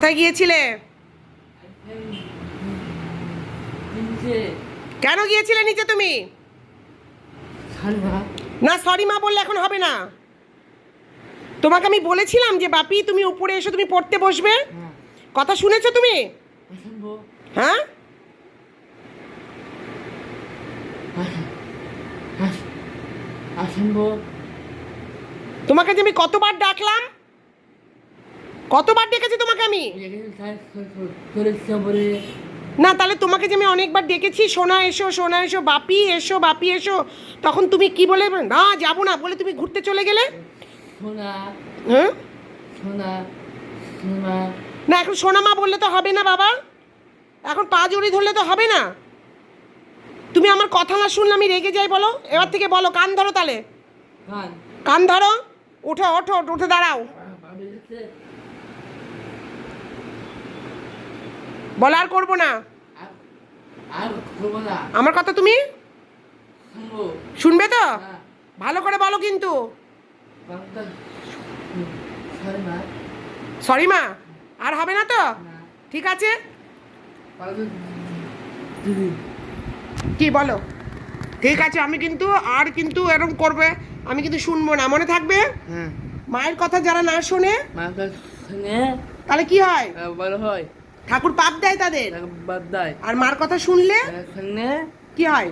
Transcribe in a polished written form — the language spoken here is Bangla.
কোথায় গিয়েছিলে? কেন গিয়েছিলে নিচে তুমি? না সরি মা বললে এখন হবে না। তোমাকে আমি বলেছিলাম যে বাপি তুমি উপরে এসো, তুমি পড়তে বসবে। কথা শুনেছো তুমি? হ্যাঁ তোমাকে যে আমি কতবার ডাকলাম, কতবার ডেকেছি তোমাকে আমি? না তাহলে তোমাকে যে আমি অনেকবার ডেকেছি সোনা এসো সোনা এসো, বাপি এসো বাপি এসো, তখন তুমি কি বলে না যাবো না বলে তুমি ঘুরতে চলে গেলে। হ্যাঁ না এখন সোনা মা বললে তো হবে না বাবা, এখন পা জড়ি ধরলে তো হবে না। তুমি আমার কথা না শুনলে আমি রেগে যাই বলো। এবার থেকে বলো, কান ধরো তাহলে, কান ধরো, উঠো ওঠো উঠে দাঁড়াও, বলো আর করবো না। আমার কথা তুমি শুনবে তো? ভালো করে বলো কিন্তু। সরি মা, আর হবে না তো? ঠিক আছে কি বলো? ঠিক আছে আমি কিন্তু আর কিন্তু এরকম করবে আমি কিন্তু শুনবো না, মনে থাকবে। মায়ের কথা যারা না শোনে তাহলে কি হয়? ঠাকুর পাপ দেয় তাদের। আর মার কথা শুনলে কি হয়?